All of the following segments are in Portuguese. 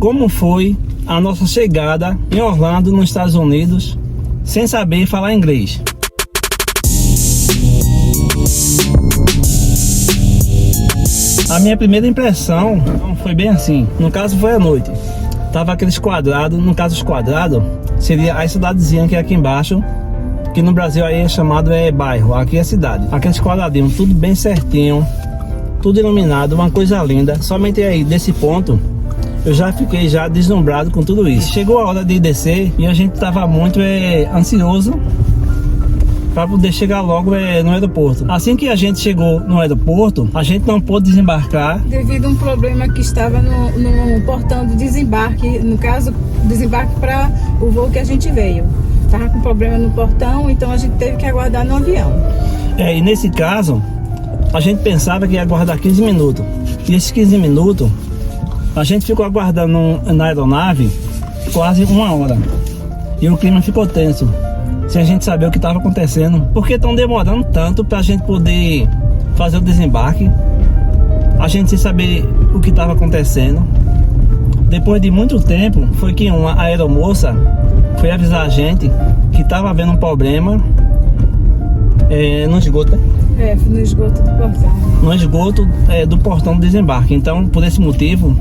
como foi a nossa chegada em Orlando, nos Estados Unidos, sem saber falar inglês. A minha primeira impressão foi bem assim. No caso foi à noite. Tava aqueles quadrados, no caso os quadrados seria a cidadezinha que é aqui embaixo, que no Brasil aí é chamado bairro, aqui é cidade. Aqueles quadradinhos, tudo bem certinho, tudo iluminado, uma coisa linda. Somente aí desse ponto eu já fiquei deslumbrado com tudo isso. Chegou a hora de descer e a gente tava muito ansioso para poder chegar logo no aeroporto. Assim que a gente chegou no aeroporto, a gente não pôde desembarcar devido a um problema que estava no portão do desembarque, no caso, desembarque para o voo que a gente veio. Estava com problema no portão, então a gente teve que aguardar no avião. E nesse caso, a gente pensava que ia aguardar 15 minutos. E esses 15 minutos, a gente ficou aguardando na aeronave quase 1 hora. E o clima ficou tenso, sem a gente saber o que estava acontecendo. Por que estão demorando tanto para a gente poder fazer o desembarque? A gente sem saber o que estava acontecendo. Depois de muito tempo, foi que uma aeromoça foi avisar a gente que estava havendo um problema no esgoto, né? No esgoto do portão. No esgoto do portão do desembarque. Então, por esse motivo,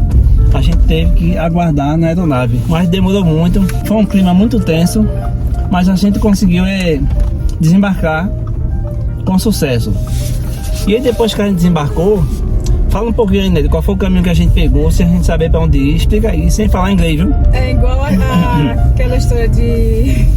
a gente teve que aguardar na aeronave. Mas demorou muito, foi um clima muito tenso, mas a gente conseguiu desembarcar com sucesso. E aí depois que a gente desembarcou, fala um pouquinho aí, Nery, qual foi o caminho que a gente pegou, sem a gente saber para onde ir. Explica aí, sem falar inglês, viu? É igual aquela história de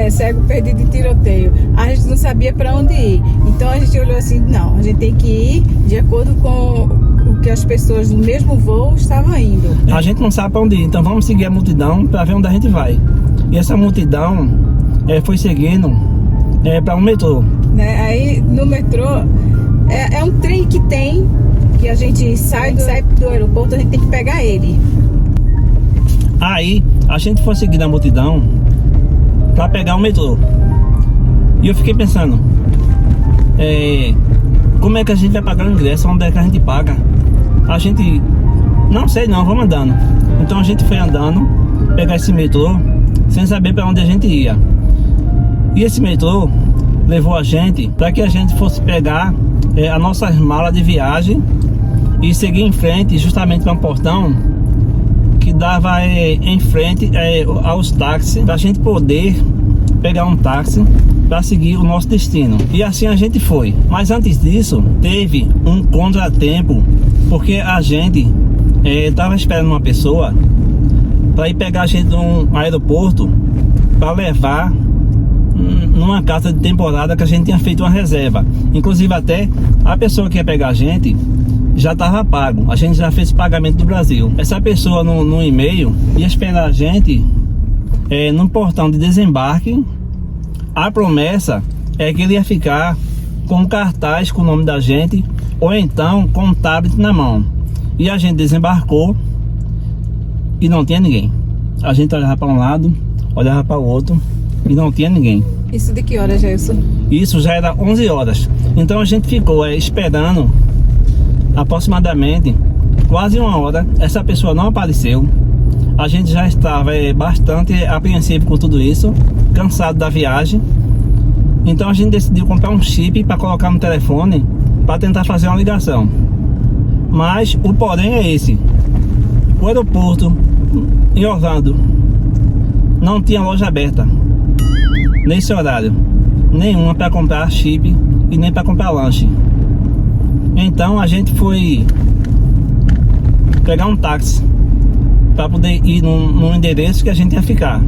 cego perdido em tiroteio. A gente não sabia para onde ir. Então a gente olhou assim, não, a gente tem que ir de acordo com o que as pessoas no mesmo voo estavam indo. A gente não sabe para onde ir, então vamos seguir a multidão para ver onde a gente vai. E essa multidão foi seguindo para um metrô. Aí no metrô é um trem que a gente sai do aeroporto, a gente tem que pegar ele. Aí a gente foi seguir a multidão para pegar o metrô. E eu fiquei pensando, como é que a gente vai pagar o ingresso? Onde é que a gente paga? A gente não sei não, vamos andando. Então a gente foi andando, pegar esse metrô, sem saber para onde a gente ia. E esse metrô levou a gente para que a gente fosse pegar as nossas malas de viagem e seguir em frente justamente para um portão que dava em frente aos táxis, para a gente poder pegar um táxi para seguir o nosso destino. E assim a gente foi. Mas antes disso, teve um contratempo, porque a gente estava esperando uma pessoa para ir pegar a gente num aeroporto para levar numa casa de temporada que a gente tinha feito uma reserva. Inclusive até a pessoa que ia pegar a gente já estava pago. A gente já fez o pagamento do Brasil. Essa pessoa no e-mail ia esperar a gente no portão de desembarque. A promessa é que ele ia ficar com um cartaz com o nome da gente, ou então com um tablet na mão. E a gente desembarcou e não tinha ninguém. A gente olhava para um lado, olhava para o outro e não tinha ninguém. Isso de que hora, Gelson? Isso já era 11 horas. Então a gente ficou esperando aproximadamente quase 1 hora. Essa pessoa não apareceu. A gente já estava bastante apreensivo com tudo isso, cansado da viagem. Então a gente decidiu comprar um chip para colocar no telefone para tentar fazer uma ligação. Mas o porém é esse: o aeroporto em Orlando não tinha loja aberta nesse horário, nenhuma para comprar chip e nem para comprar lanche. Então a gente foi pegar um táxi para poder ir num endereço que a gente ia ficar.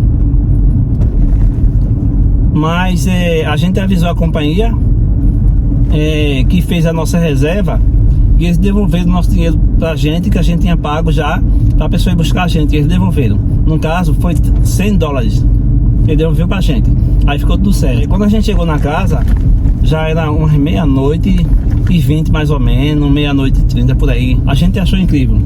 Mas a gente avisou a companhia que fez a nossa reserva, e eles devolveram o nosso dinheiro pra gente, que a gente tinha pago já pra pessoa ir buscar a gente. Eles devolveram. No caso foi $100. Ele devolveu pra gente. Aí ficou tudo certo. E quando a gente chegou na casa, já era umas 00:20 mais ou menos, 00:30 por aí. A gente achou incrível.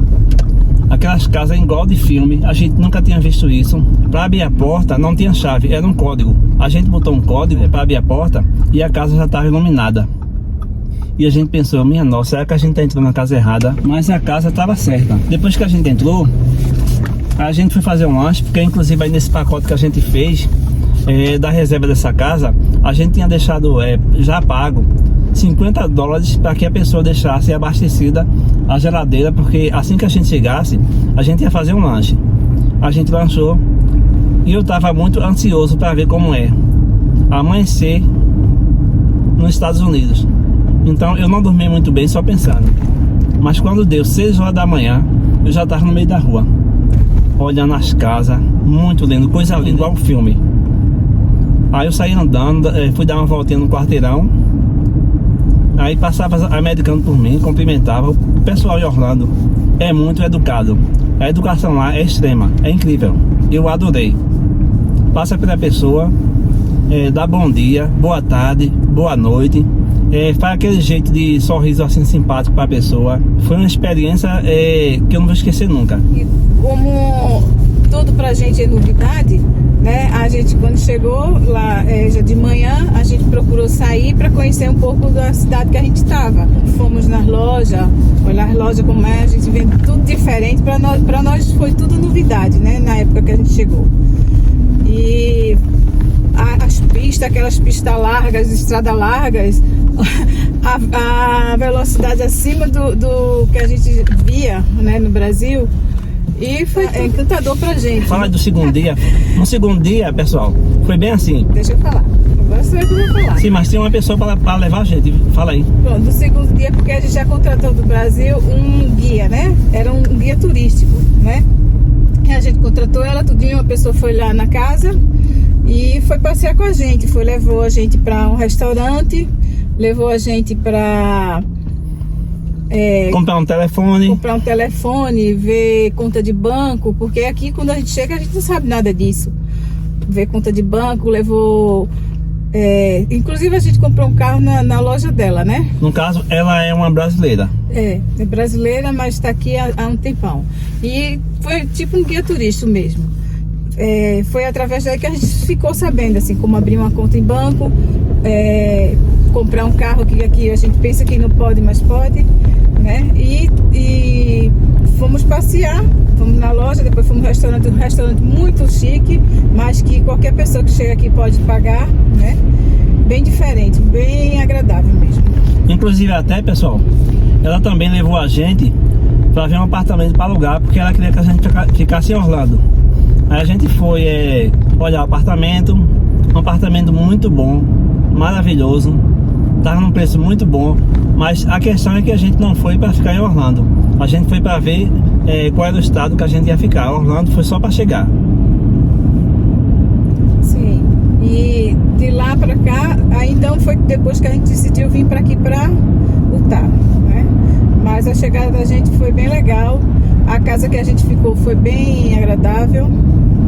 Aquelas casas igual de filme, a gente nunca tinha visto isso. Para abrir a porta não tinha chave, era um código. A gente botou um código para abrir a porta e a casa já estava iluminada. E a gente pensou, minha nossa, será que a gente tá entrando na casa errada? Mas a casa estava certa. Depois que a gente entrou, A gente foi fazer um lanche, porque inclusive aí nesse pacote que a gente fez da reserva dessa casa, a gente tinha deixado já pago $50 para que a pessoa deixasse abastecida a geladeira, porque assim que a gente chegasse, a gente ia fazer um lanche. A gente lanchou e eu estava muito ansioso para ver como é amanhecer nos Estados Unidos. Então eu não dormi muito bem só pensando. Mas quando deu 6 horas da manhã, eu já estava no meio da rua, olhando as casas, muito lindo, coisa linda, igual um filme. Aí eu saí andando, fui dar uma voltinha no quarteirão. Aí passava americano por mim, cumprimentava. O pessoal de Orlando é muito educado. A educação lá é extrema, é incrível. Eu adorei. Passa pela pessoa, dá bom dia, boa tarde, boa noite. Faz aquele jeito de sorriso assim simpático para a pessoa. Foi uma experiência que eu não vou esquecer nunca. E como tudo pra gente é novidade, né? A gente quando chegou lá já de manhã, a gente procurou sair para conhecer um pouco da cidade que a gente estava. Fomos nas lojas, olhar as lojas como é, a gente vê tudo diferente. Para nós foi tudo novidade, né? Na época que a gente chegou. E as pistas, aquelas pistas largas, estradas largas, a velocidade acima do que a gente via, né, no Brasil. E foi encantador pra gente. Fala do segundo dia. No segundo dia, pessoal, foi bem assim. Deixa eu falar. Agora você vai falar. Sim, mas tem uma pessoa para levar a gente. Fala aí. Pronto, no segundo dia, porque a gente já contratou do Brasil um guia, né? Era um guia turístico, né? E a gente contratou ela, tudinho, uma pessoa foi lá na casa e foi passear com a gente. Levou a gente para um restaurante, levou a gente para comprar um telefone, ver conta de banco, porque aqui quando a gente chega a gente não sabe nada disso. Ver conta de banco, levou... inclusive a gente comprou um carro na loja dela, né? No caso, ela é uma brasileira. É brasileira, mas está aqui há um tempão. E foi tipo um guia turístico mesmo. Foi através daí que a gente ficou sabendo, assim, como abrir uma conta em banco, comprar um carro que aqui a gente pensa que não pode, mas pode, né? E fomos passear, fomos na loja, depois fomos no restaurante, um restaurante muito chique, mas que qualquer pessoa que chega aqui pode pagar, né? Bem diferente, bem agradável mesmo. Inclusive até, pessoal, ela também levou a gente para ver um apartamento para alugar, porque ela queria que a gente ficasse em Orlando. Aí a gente foi olhar o apartamento, um apartamento muito bom, maravilhoso, estava num preço muito bom, mas a questão é que a gente não foi para ficar em Orlando, a gente foi para ver qual era o estado que a gente ia ficar. Orlando foi só para chegar. Sim, e de lá para cá, aí então foi depois que a gente decidiu vir para aqui para Utah, né? Mas a chegada da gente foi bem legal, a casa que a gente ficou foi bem agradável.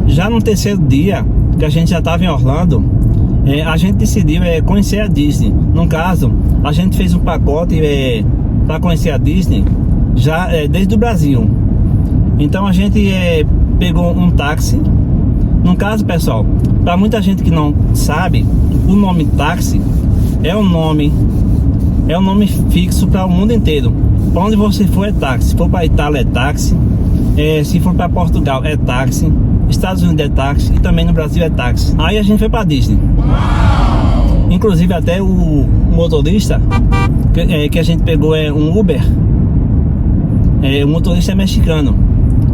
Já no terceiro dia que a gente já estava em Orlando, a gente decidiu conhecer a Disney. No caso, a gente fez um pacote para conhecer a Disney já desde o Brasil. Então a gente pegou um táxi. No caso, pessoal, para muita gente que não sabe, o nome táxi é um nome fixo para o mundo inteiro. Para onde você for é táxi. Se for para Itália é táxi, se for para Portugal é táxi, Estados Unidos é táxi e também no Brasil é táxi. Aí a gente foi para Disney. Inclusive até o motorista que a gente pegou um Uber. O motorista é mexicano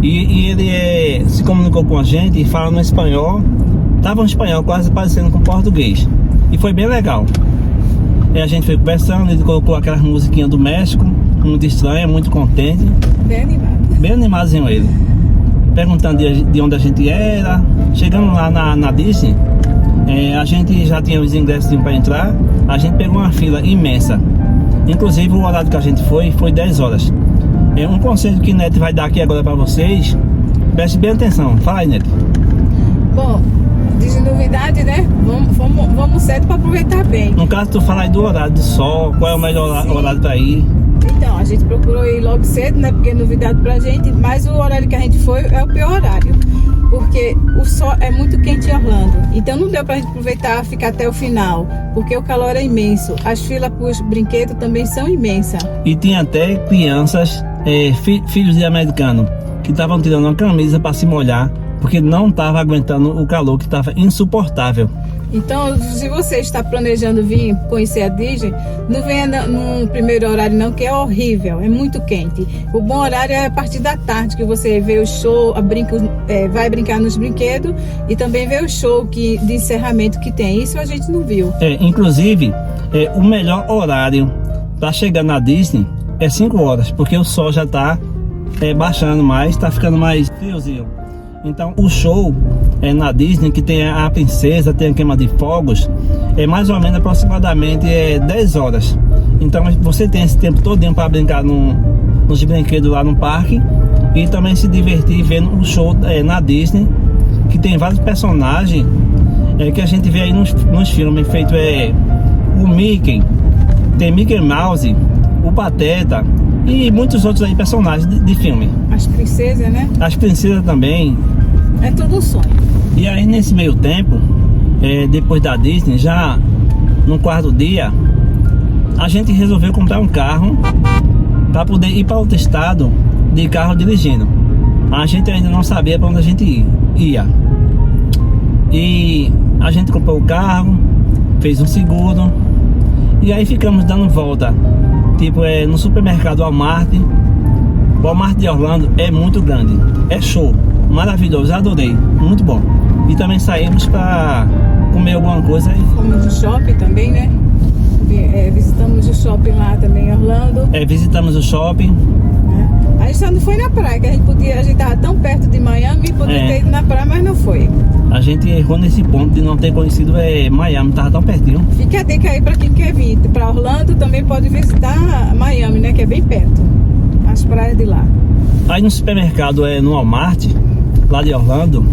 e ele se comunicou com a gente falando espanhol. Tava um espanhol quase parecendo com português e foi bem legal. A gente foi conversando, ele colocou aquelas musiquinhas do México, muito estranha, muito contente. Bem animado. Bem animadozinho ele. Perguntando de onde a gente era. Chegando lá na Disney, a gente já tinha os ingressos para entrar. A gente pegou uma fila imensa. Inclusive o horário que a gente foi 10 horas. Um conselho que Neto vai dar aqui agora para vocês. Preste bem atenção. Fala aí, Neto. Bom, de novidade, né? Vamos cedo para aproveitar bem. No caso, tu fala aí do horário de sol, qual é o melhor horário para ir? Então, a gente procurou ir logo cedo, né? Porque é novidade pra gente, mas o horário que a gente foi é o pior horário. Porque o sol é muito quente em Orlando. Então não deu pra gente aproveitar, ficar até o final. Porque o calor é imenso. As filas pros brinquedos também são imensas. E tinha até crianças, filhos de americano, que estavam tirando a camisa para se molhar, porque não estava aguentando o calor, que estava insuportável. Então, se você está planejando vir conhecer a Disney, não venha no primeiro horário não, que é horrível, é muito quente. O bom horário é a partir da tarde, que você vê o show, vai brincar nos brinquedos e também vê o show de encerramento que tem. Isso a gente não viu. Inclusive, o melhor horário para chegar na Disney é 5 horas, porque o sol já está baixando mais, está ficando mais friozinho. Então o show na Disney, que tem a princesa, tem a queima de fogos, é mais ou menos aproximadamente 10 horas. Então você tem esse tempo todinho para brincar nos brinquedos lá no parque e também se divertir vendo o show na Disney, que tem vários personagens que a gente vê aí nos filmes, feito o Mickey, tem Mickey Mouse, o Pateta e muitos outros aí personagens de filme. As princesas, né? As princesas também. É tudo um sonho. E aí nesse meio tempo, depois da Disney, já no quarto dia, a gente resolveu comprar um carro para poder ir para outro estado de carro dirigindo. A gente ainda não sabia para onde a gente ia. E a gente comprou o carro, fez um seguro e aí ficamos dando volta. Tipo, no supermercado Walmart. O Walmart de Orlando é muito grande, é show, maravilhoso, adorei, muito bom. E também saímos para comer alguma coisa aí. Fomos no shopping também, né? Visitamos o shopping lá também em Orlando. Visitamos o shopping. A gente só não foi na praia, que a gente tava tão perto de Miami, podia ter ido na praia, mas não foi. A gente errou nesse ponto de não ter conhecido Miami, tava tão pertinho. Fica a dica aí para quem quer vir para Orlando, também pode visitar Miami, né? Que é bem perto, as praias de lá. Aí no supermercado, no Walmart, lá de Orlando,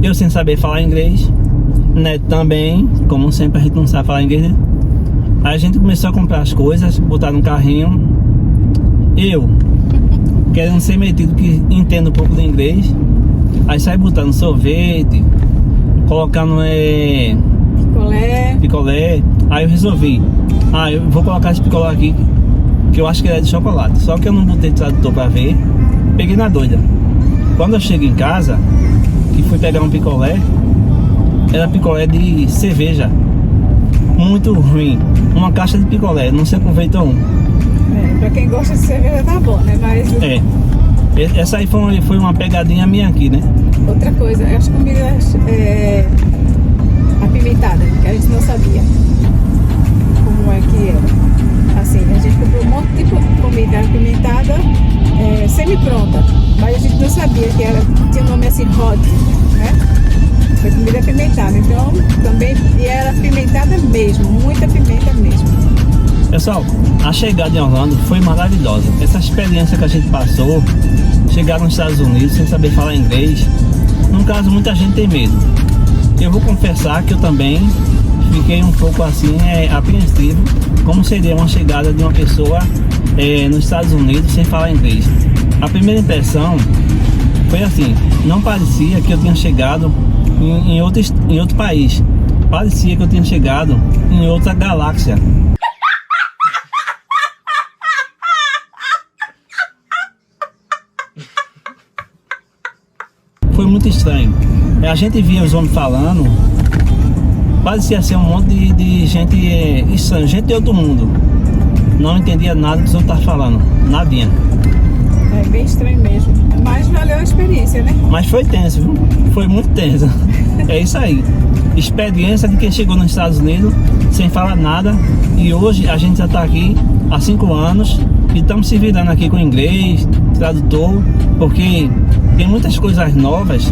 eu sem saber falar inglês, né? Também, como sempre a gente não sabe falar inglês, né? Aí a gente começou a comprar as coisas, botar no carrinho. Eu, querendo ser metido, que entendo um pouco de inglês, aí sai botando sorvete, colocando picolé. Aí eu resolvi, eu vou colocar esse picolé aqui, que eu acho que ele é de chocolate. Só que eu não botei tradutor pra ver, peguei na doida. Quando eu chego em casa e fui pegar um picolé, era picolé de cerveja, muito ruim. Uma caixa de picolé, não se aproveitou um. Pra quem gosta de cerveja tá bom, né? Mas... essa aí foi uma pegadinha minha aqui, né? Outra coisa, as comidas apimentadas, que a gente não sabia como é que era. Assim, a gente comprou um monte de comida apimentada semi-pronta, mas a gente não sabia que tinha um nome assim, hot, né? Foi comida apimentada, então também era apimentada mesmo, muita pimenta mesmo. Pessoal, a chegada em Orlando foi maravilhosa. Essa experiência que a gente passou, chegar nos Estados Unidos sem saber falar inglês, no caso muita gente tem medo. Eu vou confessar que eu também fiquei um pouco assim apreensivo, como seria uma chegada de uma pessoa nos Estados Unidos sem falar inglês. A primeira impressão foi assim, não parecia que eu tinha chegado em outro país, parecia que eu tinha chegado em outra galáxia. Foi muito estranho. A gente via os homens falando, parecia ser um monte de gente estranha, gente de outro mundo. Não entendia nada que os outros estavam falando, nadinha. É bem estranho mesmo, mas valeu a experiência, né? Mas foi tenso, viu? Foi muito tenso. É isso aí. Experiência de quem chegou nos Estados Unidos sem falar nada. E hoje a gente já está aqui há 5 anos e estamos se virando aqui com inglês, tradutor, porque tem muitas coisas novas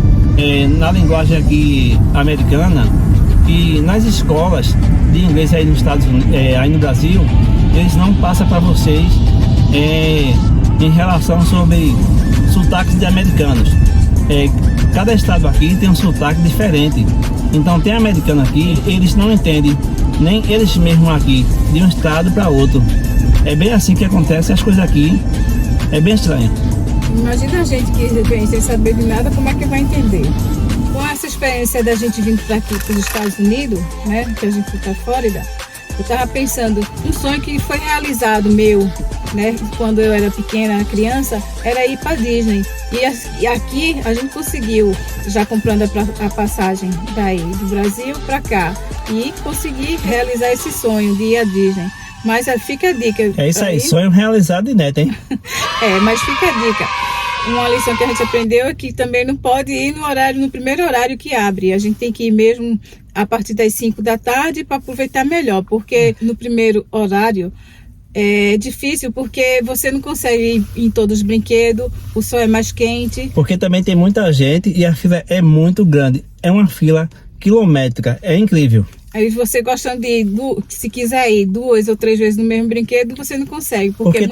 na linguagem aqui americana, e nas escolas de inglês aí nos Estados Unidos, aí no Brasil, eles não passam para vocês em relação sobre sotaques de americanos. Cada estado aqui tem um sotaque diferente. Então tem americano aqui, eles não entendem nem eles mesmos aqui, de um estado para outro. É bem assim que acontece as coisas aqui. É bem estranho. Imagina a gente que vem sem saber de nada, como é que vai entender? Com essa experiência da gente vindo para aqui, para os Estados Unidos, né, que a gente foi para a Flórida, eu estava pensando, um sonho que foi realizado meu, né? Quando eu era pequena, criança, era ir para Disney. E aqui a gente conseguiu, já comprando a passagem daí do Brasil para cá, e consegui realizar esse sonho de ir à Disney. Mas fica a dica. É isso aí, sonho realizado de neto, hein? Mas fica a dica. Uma lição que a gente aprendeu é que também não pode ir no primeiro horário que abre. A gente tem que ir mesmo a partir das 5 da tarde para aproveitar melhor, porque no primeiro horário é difícil, porque você não consegue ir em todos os brinquedos, o sol é mais quente. Porque também tem muita gente e a fila é muito grande. É uma fila quilométrica, é incrível. Aí você gostando de ir, se quiser ir 2 ou 3 vezes no mesmo brinquedo, você não consegue, porque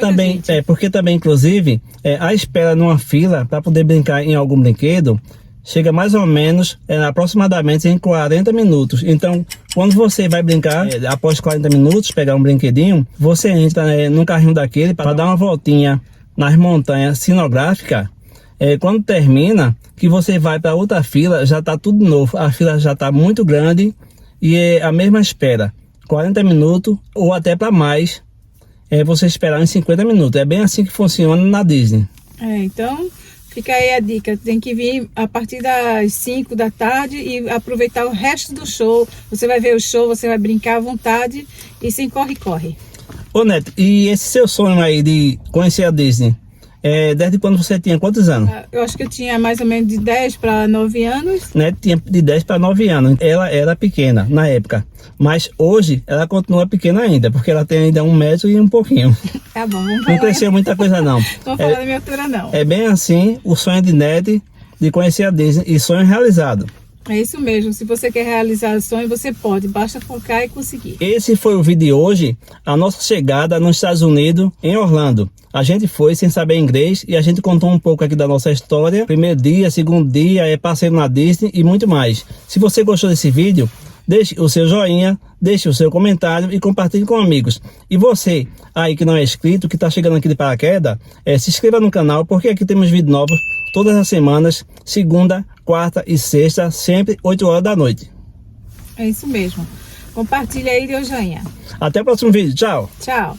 também, inclusive, a espera numa fila para poder brincar em algum brinquedo chega mais ou menos aproximadamente em 40 minutos. Então, quando você vai brincar, após 40 minutos, pegar um brinquedinho, você entra num carrinho daquele para dar uma voltinha nas montanhas cenográficas. Quando termina, que você vai para outra fila, já está tudo novo. A fila já está muito grande e é a mesma espera, 40 minutos ou até para mais, você esperar em 50 minutos. É bem assim que funciona na Disney. Então, fica aí a dica. Tem que vir a partir das 5 da tarde e aproveitar o resto do show. Você vai ver o show, você vai brincar à vontade e sem corre-corre. Ô Neto, e esse seu sonho aí de conhecer a Disney, desde quando você tinha quantos anos? Eu acho que eu tinha mais ou menos de 10 para 9 anos. Neto tinha de 10 para 9 anos. Ela era pequena na época, mas hoje ela continua pequena ainda, porque ela tem ainda 1 metro e um pouquinho. Tá bom, vamos Não falar. cresceu muita coisa não. Não vou falar da minha altura não. É bem assim o sonho de Neto de conhecer a Disney, e sonho realizado. É isso mesmo, se você quer realizar o sonho, você pode, basta focar e conseguir. Esse foi o vídeo de hoje, a nossa chegada nos Estados Unidos, em Orlando. A gente foi sem saber inglês e a gente contou um pouco aqui da nossa história. Primeiro dia, segundo dia, passeio na Disney e muito mais. Se você gostou desse vídeo, deixe o seu joinha, deixe o seu comentário e compartilhe com amigos. E você aí que não é inscrito, que está chegando aqui de paraquedas, se inscreva no canal, porque aqui temos vídeos novos todas as semanas, segunda, quarta e sexta, sempre 8 horas da noite. É isso mesmo. Compartilha aí, dê o joinha. Até o próximo vídeo. Tchau. Tchau.